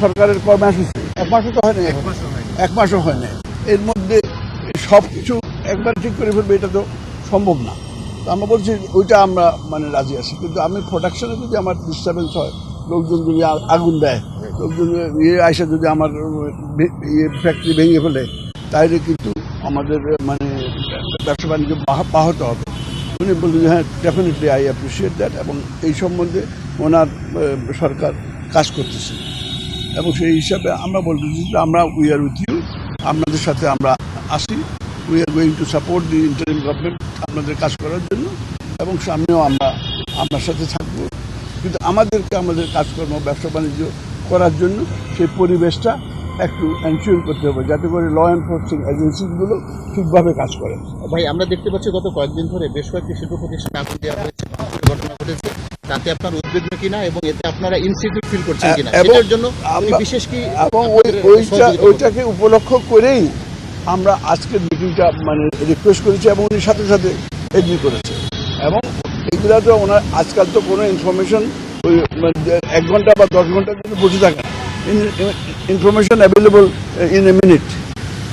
সরকারের কর্মসূচি 1 মাসও তো হয় না, 1 মাসও হয় না। এর মধ্যে সব কিছু একবার ঠিক করে ফেলবে এটা তো সম্ভব না। তো আমরা বলছি ওইটা আমরা মানে রাজি আছি, কিন্তু আমি প্রোডাকশনে যদি আমার ডিস্টার্বেন্স হয়, লোকজন যদি আগুন দেয়, লোকজন আইসা যদি আমার ফ্যাক্টরি ভেঙে ফেলে, তাহলে কিন্তু আমাদের মানে ব্যবসা বাণিজ্য ব্যাহত হবে। উনি বললেন যে হ্যাঁ, ডেফিনেটলি আই অ্যাপ্রিসিয়েট দ্যাট, এবং এই সম্বন্ধে ওনার সরকার কাজ করতেছে, এবং সেই হিসাবে আমরা বলতেছি যে আমরা উই আর উইথ ইউ, আপনাদের সাথে আমরা আসি, we are going to support the interim government আপনাদের কাজ করার জন্য, এবং সামনেও আমরা আপনার সাথে থাকব। কিন্তু আমাদেরকে আমাদের কাজকর্ম ব্যবসা বাণিজ্য করার জন্য সেই পরিবেশটা একটু এনশিওর করতে হবে, যাতে করে ল এনফোর্সিং এজেন্সিগুলো ঠিকভাবে কাজ করে। ভাই, আমরা দেখতে পাচ্ছি গত কয়েকদিন ধরে বেশ কয়েকটি শিল্প প্রতিষ্ঠানে আগুন দেওয়া হয়েছে, ঘটনা ঘটেছে, তাতে আপনার উদ্বেগ কিনা এবং এতে আপনারা ইনসিকিউর ফিল করছেন কিনা, এটার জন্য বিশেষ কি, এবং ওইটাকে উপলক্ষ করেই আমরা আজকের মিটিংটা মানে রিকোয়েস্ট করেছি, এবং উনি সাথে সাথে এগ্রি করেছে। এবং এগুলা তো ওনার আজকাল তো কোনো ইনফরমেশন ওই 1 ঘন্টা বা 10 ঘন্টার জন্য বসে থাকে না, information available in a minute.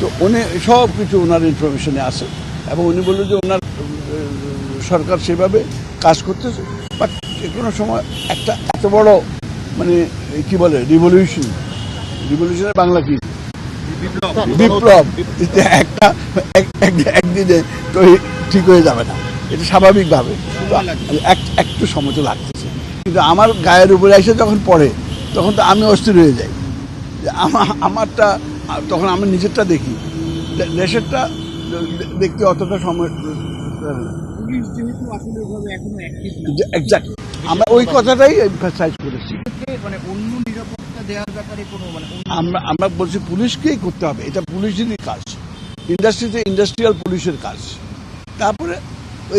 তো উনি সব কিছু ওনার ইনফরমেশনে আসে, এবং উনি বললেন যে ওনার সরকার সেভাবে কাজ করতেছে। বাট যে কোনো সময় একটা এত বড় মানে কি বলে রিভলিউশনের বাংলা কি, বিপ্লব, একটা একদিনে তো ঠিক হয়ে যাবে না, এটা স্বাভাবিকভাবে একটু সময় তো লাগতেছে। কিন্তু আমার গায়ের উপরে এসে যখন পড়ে, তখন তো আমি অস্থির হয়ে যাই। আমারটা তখন আমি নিজেরটা দেখি, দেশেরটা দেখতে অতটা সময়। আমরা ওই কথাটাই এমফাসাইজ করেছি। আমরা বলছি পুলিশকেই করতে হবে, এটা পুলিশেরই কাজ, ইন্ডাস্ট্রিতে ইন্ডাস্ট্রিয়াল পুলিশের কাজ। তারপরে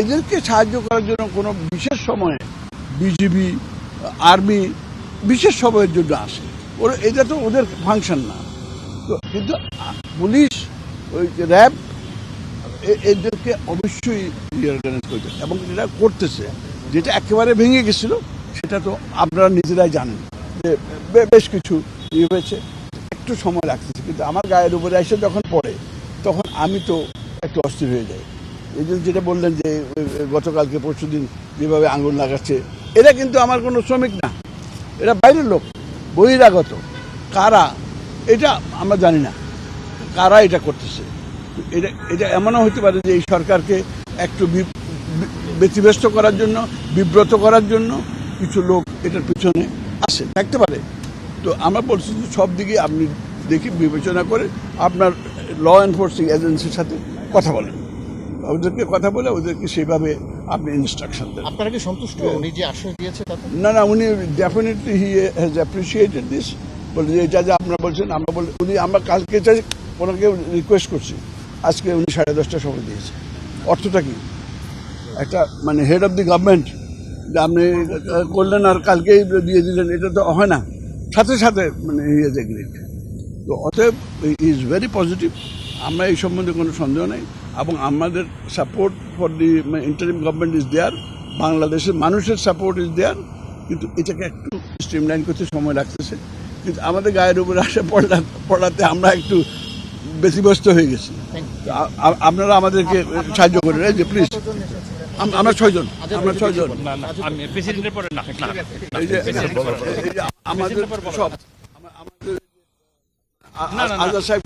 এদেরকে সাহায্য করার জন্য কোনো বিশেষ সময়ে বিজিবি, আর্মি বিশেষ সময়ের জন্য আসে, এটা তো ওদের ফাংশন না। তো কিন্তু পুলিশ, ওই র্যাব, এদেরকে অবশ্যই রিঅর্গানাইজ করতে, এবং এটা করতেছে। যেটা একেবারে ভেঙে গেছিল সেটা তো আপনারা নিজেরাই জানেন যে বেশ কিছু ইয়ে হয়েছে, একটু সময় লাগতেছে। কিন্তু আমার গায়ের উপরে এসে যখন পড়ে, তখন আমি তো একটু অস্থির হয়ে যাই। এই জন্য যেটা বললেন যে গতকালকে পরশুদিন যেভাবে আঙুল লাগাচ্ছে, এরা কিন্তু আমার কোনো শ্রমিক না, এরা বাইরের লোক, বহিরাগত। কারা এটা আমরা জানি না, কারা এটা করতেছে। এটা এমনও হতে পারে যে এই সরকারকে একটু ব্যতিব্যস্ত করার জন্য, বিব্রত করার জন্য কিছু লোক এটার পিছনে আসে, থাকতে পারে। তো আমরা বলছি যে সব দিকে আপনি দেখি বিবেচনা করে আপনার ল এনফোর্সিং এজেন্সির সাথে কথা বলেন, ওদেরকে কথা বলে ওদেরকে সেভাবে আপনি ইনস্ট্রাকশন দেন। আপনারা কি সন্তুষ্ট উনি যে আশ্বাস দিয়েছে তাতে? না, উনি definitely he has appreciated this. বলে যে এটা যে আপনারা বলছেন, আমরা কালকে ওনাকে রিকোয়েস্ট করছি, আজকে উনি 10:30টার সময় দিয়েছে। অর্থটা কি, একটা মানে হেড অফ দি গভর্নমেন্ট আপনি করলেন আর কালকেই দিয়ে দিলেন, এটা তো হয় না। সাথে সাথে মানে হি হ্যাজ এগ্রিড। তো অতএব ইজ ভেরি পজিটিভ, আমরা এই সম্বন্ধে কোনো সন্দেহ নেই, এবং আমাদের support for the interim government is there, বাংলাদেশের মানুষের সাপোর্ট ইজ দেয়ার। কিন্তু এটাকে একটু স্ট্রিমলাইন করতে সময় লাগতেছে, কিন্তু আমাদের গায়ের উপরে আসে পড়াতে আমরা একটু ব্যতিব্যস্ত হয়ে গেছি। আপনারা আমাদেরকে সাহায্য করেন, যে প্লিজ। আমরা 6 জন, আমাদের সব আমাদের আজাদ সাহেব